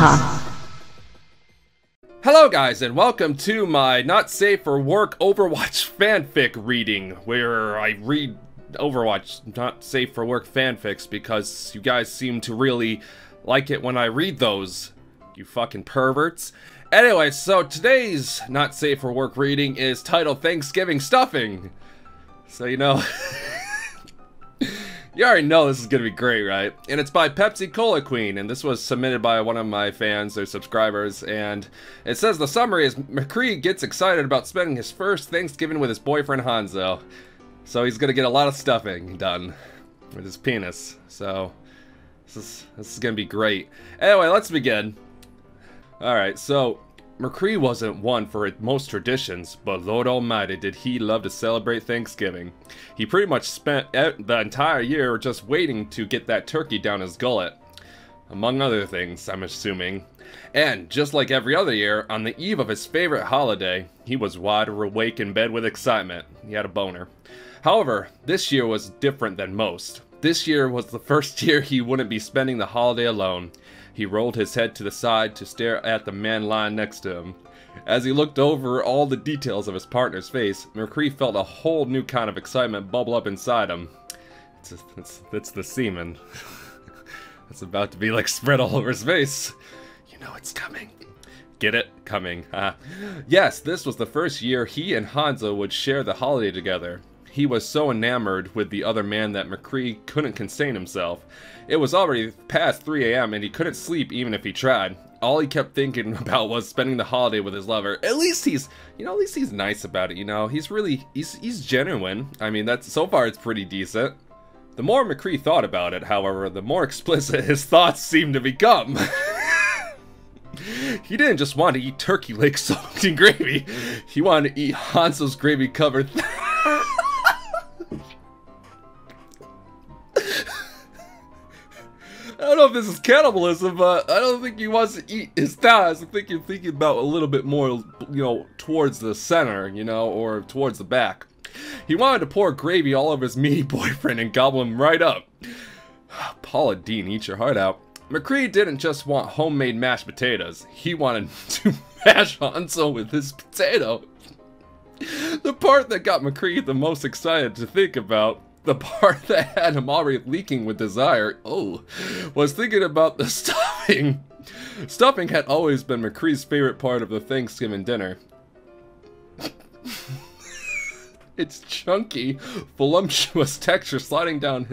Fusaah. Hello guys, and welcome to my Not Safe for Work Overwatch Fanfic reading, where I read Overwatch Not Safe for Work fanfics because you guys seem to really like it when I read those, you fucking perverts. Anyway, so today's Not Safe for Work reading is titled Thanksgiving Stuffing. So you know, you already know this is gonna be great, right? And it's by Pepsi Cola Queen, and this was submitted by one of my fans or subscribers, and it says the summary is McCree gets excited about spending his first Thanksgiving with his boyfriend Hanzo. So he's gonna get a lot of stuffing done with his penis. So this is gonna be great. Anyway, let's begin. Alright, so McCree wasn't one for most traditions, but Lord Almighty did he love to celebrate Thanksgiving. He pretty much spent the entire year just waiting to get that turkey down his gullet. Among other things, I'm assuming. And, just like every other year, on the eve of his favorite holiday, he was wide awake in bed with excitement. He had a boner. However, this year was different than most. This year was the first year he wouldn't be spending the holiday alone. He rolled his head to the side to stare at the man lying next to him. As he looked over all the details of his partner's face, McCree felt a whole new kind of excitement bubble up inside him. It's the semen. It's about to be like spread all over his face. You know it's coming. Get it? Coming. Yes, this was the first year he and Hanzo would share the holiday together. He was so enamored with the other man that McCree couldn't contain himself. It was already past 3 AM and he couldn't sleep even if he tried. All he kept thinking about was spending the holiday with his lover. At least he's nice about it, you know. He's genuine. I mean, so far it's pretty decent. The more McCree thought about it, however, the more explicit his thoughts seemed to become. He didn't just want to eat turkey legs soaked in gravy. He wanted to eat Hanzo's gravy covered I don't know if this is cannibalism, but I don't think he wants to eat his thighs. I think you're thinking about a little bit more, you know, towards the center, you know, or towards the back. He wanted to pour gravy all over his meaty boyfriend and gobble him right up. Paula Deen, eat your heart out. McCree didn't just want homemade mashed potatoes. He wanted to mash Hanzo with his potato. The part that got McCree the most excited to think about, the part that had him already leaking with desire, was thinking about the stuffing. Stuffing had always been McCree's favorite part of the Thanksgiving dinner. Its chunky, voluptuous texture sliding down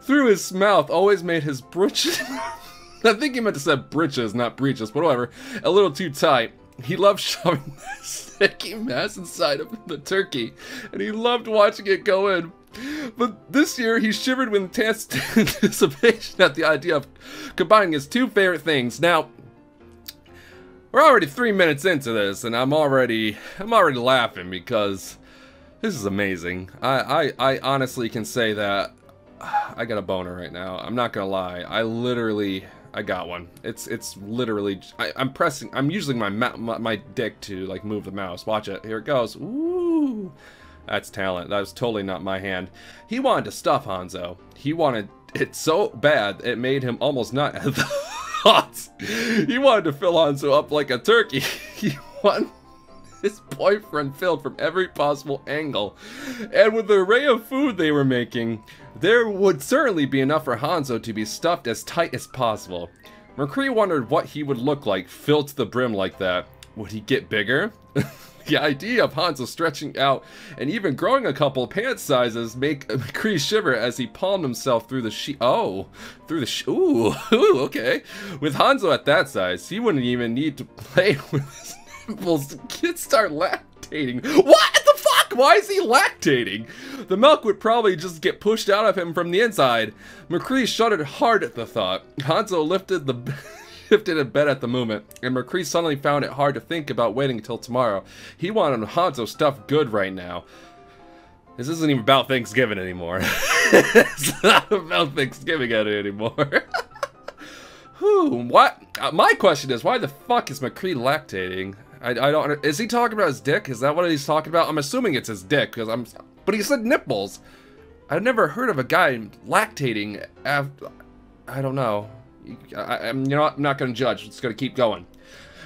through his mouth always made his britches I think he meant to say britches, not breeches, but whatever, a little too tight. He loved shoving the sticky mess inside of the turkey, and he loved watching it go in. But this year, he shivered with intense anticipation at the idea of combining his two favorite things. Now, we're already 3 minutes into this, and I'm already laughing because this is amazing. I honestly can say that I got a boner right now. I'm not gonna lie. I got one. It's literally. I'm using my dick to like move the mouse. Watch it. Here it goes. Ooh. That's talent. That was totally not my hand. He wanted to stuff Hanzo. He wanted it so bad it made him almost nut at the thoughts. He wanted to fill Hanzo up like a turkey. He wanted his boyfriend filled from every possible angle. And with the array of food they were making, there would certainly be enough for Hanzo to be stuffed as tight as possible. McCree wondered what he would look like filled to the brim like that. Would he get bigger? The idea of Hanzo stretching out and even growing a couple pant sizes make McCree shiver as he palmed himself through the sheet. Ooh, okay. With Hanzo at that size, he wouldn't even need to play with his nipples. The kids start lactating. What the fuck? Why is he lactating? The milk would probably just get pushed out of him from the inside. McCree shuddered hard at the thought. Hanzo lifted in bed at the moment, and McCree suddenly found it hard to think about waiting until tomorrow. He wanted Hanzo stuffed good right now. This isn't even about Thanksgiving anymore. It's not about Thanksgiving anymore. What? My question is, why the fuck is McCree lactating? I don't. Is he talking about his dick? Is that what he's talking about? I'm assuming it's his dick because but he said nipples. I've never heard of a guy lactating after. I don't know. You know what? I'm not going to judge. I'm just going to keep going.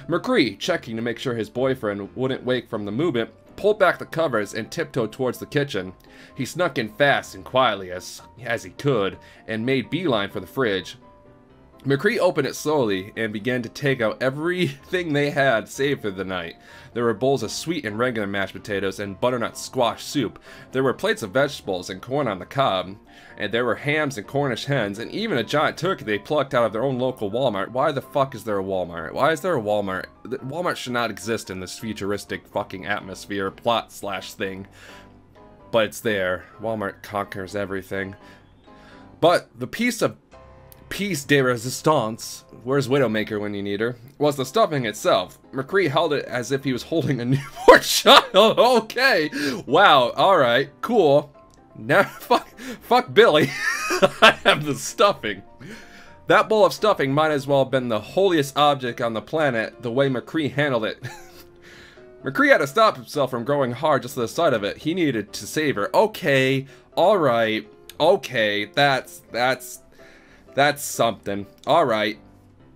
McCree, checking to make sure his boyfriend wouldn't wake from the movement, pulled back the covers and tiptoed towards the kitchen. He snuck in fast and quietly as he could and made beeline for the fridge. McCree opened it slowly and began to take out everything they had saved for the night. There were bowls of sweet and regular mashed potatoes and butternut squash soup. There were plates of vegetables and corn on the cob. And there were hams and Cornish hens and even a giant turkey they plucked out of their own local Walmart. Why the fuck is there a Walmart? Why is there a Walmart? Walmart should not exist in this futuristic fucking atmosphere plot slash thing. But it's there. Walmart conquers everything. But the piece de resistance, where's Widowmaker when you need her, was the stuffing itself. McCree held it as if he was holding a newborn child. Okay. Wow. Alright. Cool. Now, fuck Billy. I have the stuffing. That bowl of stuffing might as well have been the holiest object on the planet, the way McCree handled it. McCree had to stop himself from growing hard just at the sight of it. He needed to save her. Okay, alright, okay, that's something. Alright.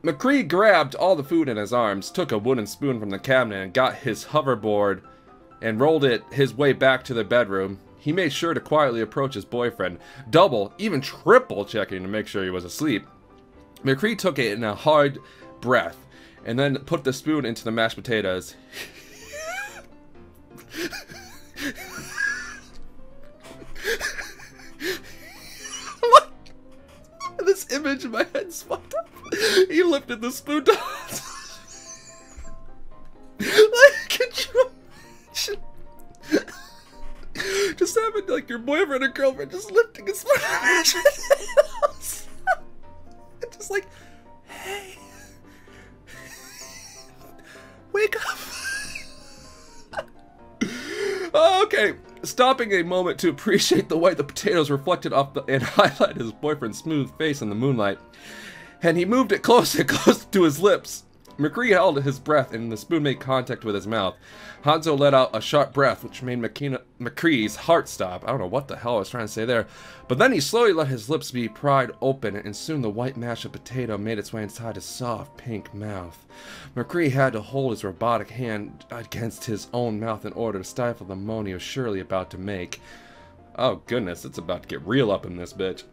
McCree grabbed all the food in his arms, took a wooden spoon from the cabinet and got his hoverboard and rolled it his way back to the bedroom. He made sure to quietly approach his boyfriend, double, even triple checking to make sure he was asleep. McCree took it in a hard breath, and then put the spoon into the mashed potatoes. What? This image in my head's fucked up. He lifted the spoon to like, could you imagine? Just having like your boyfriend or girlfriend just lifting a spoon of mashed potatoes. Just like, hey, wake up. Okay, stopping a moment to appreciate the way the potatoes reflected off and highlighted his boyfriend's smooth face in the moonlight, and he moved it close to his lips. McCree held his breath and the spoon made contact with his mouth. Hanzo let out a sharp breath which made McCree's heart stop. I don't know what the hell I was trying to say there. But then he slowly let his lips be pried open and soon the white mashed potato made its way inside his soft pink mouth. McCree had to hold his robotic hand against his own mouth in order to stifle the moan he was surely about to make. Oh goodness, it's about to get real up in this bitch.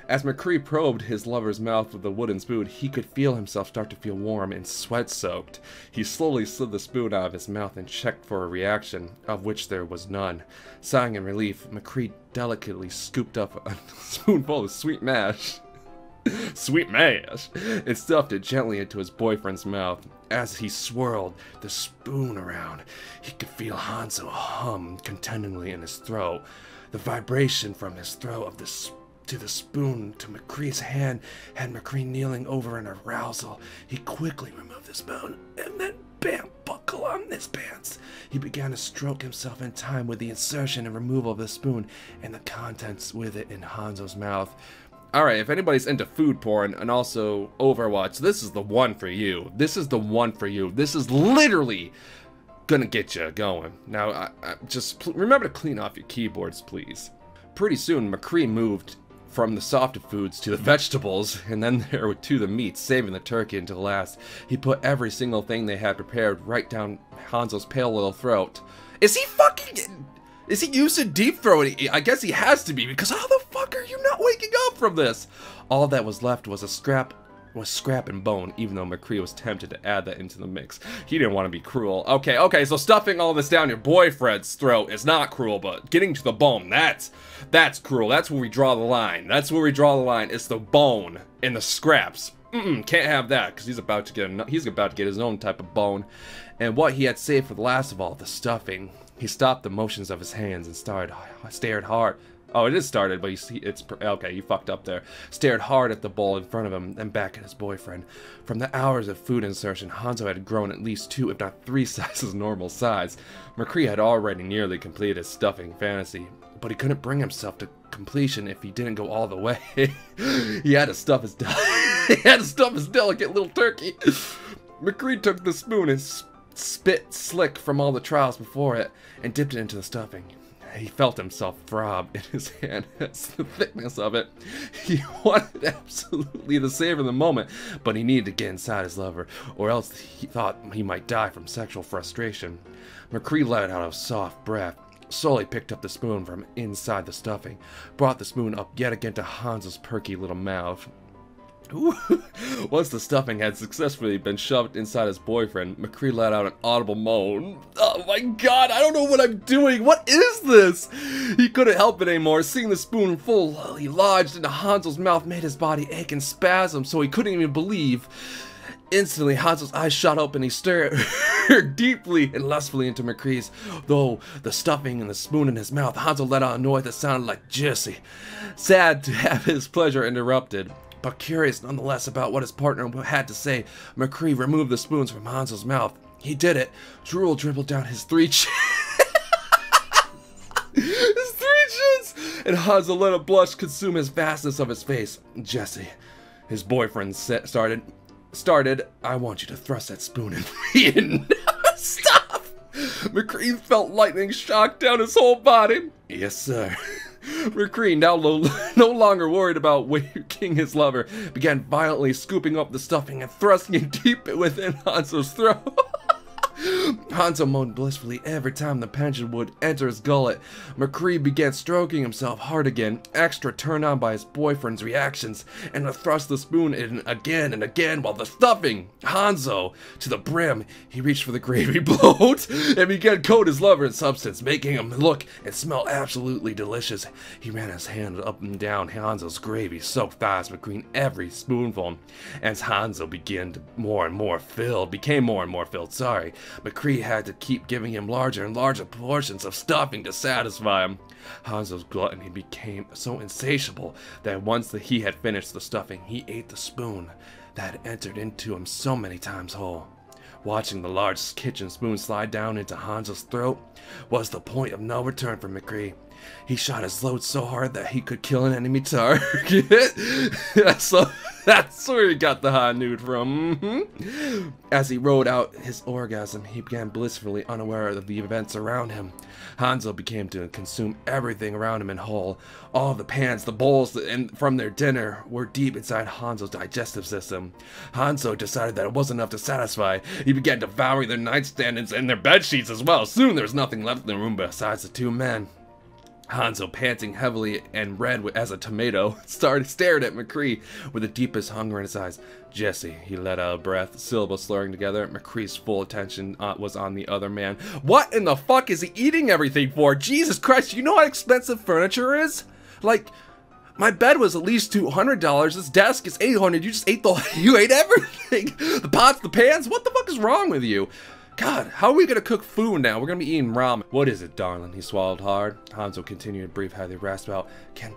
As McCree probed his lover's mouth with the wooden spoon, he could feel himself start to feel warm and sweat-soaked. He slowly slid the spoon out of his mouth and checked for a reaction, of which there was none. Sighing in relief, McCree delicately scooped up a spoonful of sweet mash. Sweet mash! And stuffed it gently into his boyfriend's mouth. As he swirled the spoon around, he could feel Hanzo hum contentedly in his throat. The vibration from his throat to the spoon to McCree's hand had McCree kneeling over in arousal. He quickly removed the spoon and then bam, buckle on his pants. He began to stroke himself in time with the insertion and removal of the spoon and the contents with it in Hanzo's mouth. Alright, if anybody's into food porn and also Overwatch, this is the one for you. This is the one for you. This is literally gonna get you going. Now, just remember to clean off your keyboards, please. Pretty soon, McCree moved from the softer foods to the vegetables, and then there were to the meats, saving the turkey until last. He put every single thing they had prepared right down Hanzo's pale little throat. Is he used to deep throating? I guess he has to be, because how the fuck are you not waking up from this? All that was left was scrap and bone, even though McCree was tempted to add that into the mix. He didn't want to be cruel. Okay, so stuffing all this down your boyfriend's throat is not cruel, but getting to the bone, that's cruel. That's where we draw the line. That's where we draw the line. It's the bone and the scraps. Can't have that, because he's about to get his own type of bone. And what he had saved for the last of all, the stuffing. He stopped the motions of his hands and stared hard. Oh, it is started, but you see, it's okay. You fucked up there. Stared hard at the bowl in front of him, then back at his boyfriend. From the hours of food insertion, Hanzo had grown at least 2, if not 3 sizes normal size. McCree had already nearly completed his stuffing fantasy, but he couldn't bring himself to completion if he didn't go all the way. He had to stuff his delicate little turkey. McCree took the spoon and spit slick from all the trials before it and dipped it into the stuffing. He felt himself throb in his hand. That's the thickness of it. He wanted absolutely to savor the moment, but he needed to get inside his lover, or else he thought he might die from sexual frustration. McCree let out a soft breath, slowly picked up the spoon from inside the stuffing, brought the spoon up yet again to Hanzo's perky little mouth. Once the stuffing had successfully been shoved inside his boyfriend, McCree let out an audible moan. Oh my god, I don't know what I'm doing! What is this? He couldn't help it anymore. Seeing the spoon fully lodged into Hanzo's mouth made his body ache and spasm, so he couldn't even believe. Instantly, Hanzo's eyes shot open. He stared deeply and lustfully into McCree's. Though the stuffing and the spoon in his mouth, Hanzo let out a noise that sounded like Jesse. Sad to have his pleasure interrupted, but curious nonetheless about what his partner had to say, McCree removed the spoons from Hanzo's mouth. He did it. Drool dribbled down his three chins. And Hanzo let a blush consume his vastness of his face. Jesse, his boyfriend, started, I want you to thrust that spoon in me. Stop! McCree felt lightning shock down his whole body. Yes, sir. McCree, now no longer worried about waking his lover, began violently scooping up the stuffing and thrusting it deep within Hanzo's throat. Hanzo moaned blissfully every time the pension would enter his gullet. McCree began stroking himself hard again, extra turned on by his boyfriend's reactions, and to thrust the spoon in again and again while the stuffing Hanzo to the brim. He reached for the gravy boat and began to coat his lover in substance, making him look and smell absolutely delicious. He ran his hand up and down Hanzo's gravy, soaked thighs between every spoonful. As Hanzo became more and more filled, McCree had to keep giving him larger and larger portions of stuffing to satisfy him. Hanzo's gluttony became so insatiable that once he had finished the stuffing, he ate the spoon that had entered into him so many times whole. Watching the large kitchen spoon slide down into Hanzo's throat was the point of no return for McCree. He shot his load so hard that he could kill an enemy target. That's where he got the hot nude from. As he rode out his orgasm, he began blissfully unaware of the events around him. Hanzo began to consume everything around him in whole. All the pans, the bowls, and from their dinner were deep inside Hanzo's digestive system. Hanzo decided that it wasn't enough to satisfy. He began devouring their nightstands and their bed sheets as well. Soon there was nothing left in the room besides the two men. Hanzo, panting heavily and red as a tomato, stared at McCree with the deepest hunger in his eyes. Jesse, he let out a breath, syllables slurring together. McCree's full attention was on the other man. What in the fuck is he eating everything for? Jesus Christ, you know how expensive furniture is? Like, my bed was at least $200. This desk is $800. You just ate you ate everything. The pots, the pans. What the fuck is wrong with you? God, how are we gonna cook food now? We're gonna be eating ramen. What is it, darling? He swallowed hard. Hanzo continued to breathe heavily, rasped out. Can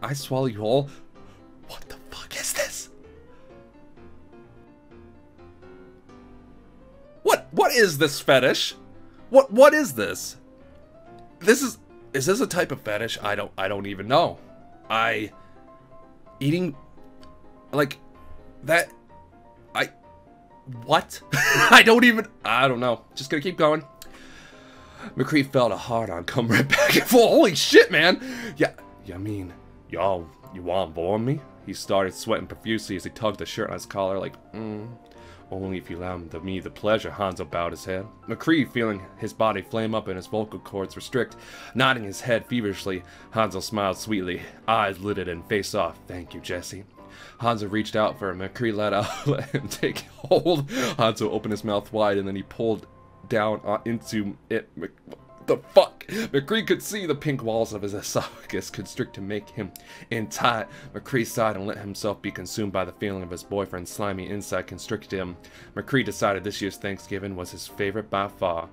I swallow you whole? What the fuck is this? What is this fetish? What is this? Is this a type of fetish? I don't even know. Eating like that. What? I don't know. Just gonna keep going. McCree felt a hard-on come right back and forth. Holy shit, man! Yeah, I mean, you wanna bore me? He started sweating profusely as he tugged the shirt on his collar like, only if you allow me the pleasure. Hanzo bowed his head. McCree, feeling his body flame up and his vocal cords restrict, nodding his head feverishly. Hanzo smiled sweetly, eyes lidded and face off. Thank you, Jesse. Hanzo reached out for him. McCree let him take hold. Hanzo opened his mouth wide and then he pulled down into it. What the fuck? McCree could see the pink walls of his esophagus constrict to make him in tight. McCree sighed and let himself be consumed by the feeling of his boyfriend's slimy inside constricted him. McCree decided this year's Thanksgiving was his favorite by far.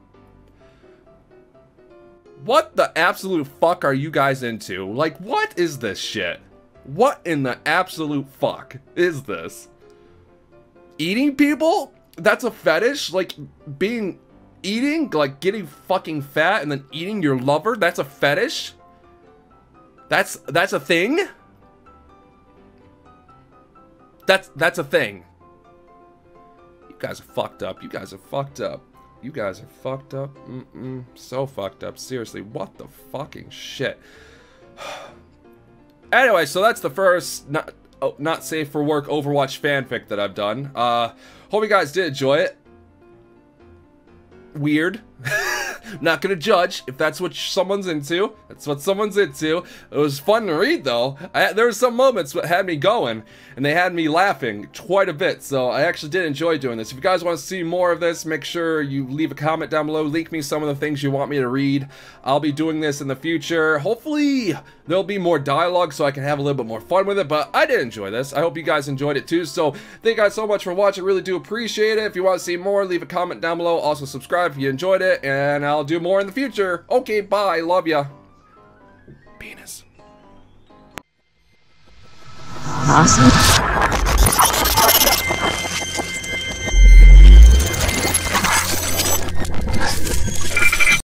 What the absolute fuck are you guys into? Like, what is this shit? What in the absolute fuck is this? Eating people? That's a fetish? Like, eating, like getting fucking fat and then eating your lover? That's a fetish? That's a thing? That's a thing. You guys are fucked up. You guys are fucked up. You guys are fucked up. So fucked up. Seriously, what the fucking shit? Anyway, so that's the first not safe for work Overwatch fanfic that I've done. Hope you guys did enjoy it. Weird. Not gonna judge if that's what someone's into. That's what someone's into. It was fun to read though. There were some moments that had me going, and they had me laughing quite a bit, so I actually did enjoy doing this. If you guys want to see more of this, make sure you leave a comment down below. Link me some of the things you want me to read. I'll be doing this in the future. Hopefully there'll be more dialogue so I can have a little bit more fun with it, but I did enjoy this. I hope you guys enjoyed it too, so thank you guys so much for watching. Really do appreciate it. If you want to see more, leave a comment down below. Also subscribe if you enjoyed it, and I'll do more in the future. Okay, bye. Love ya. Penis. Awesome.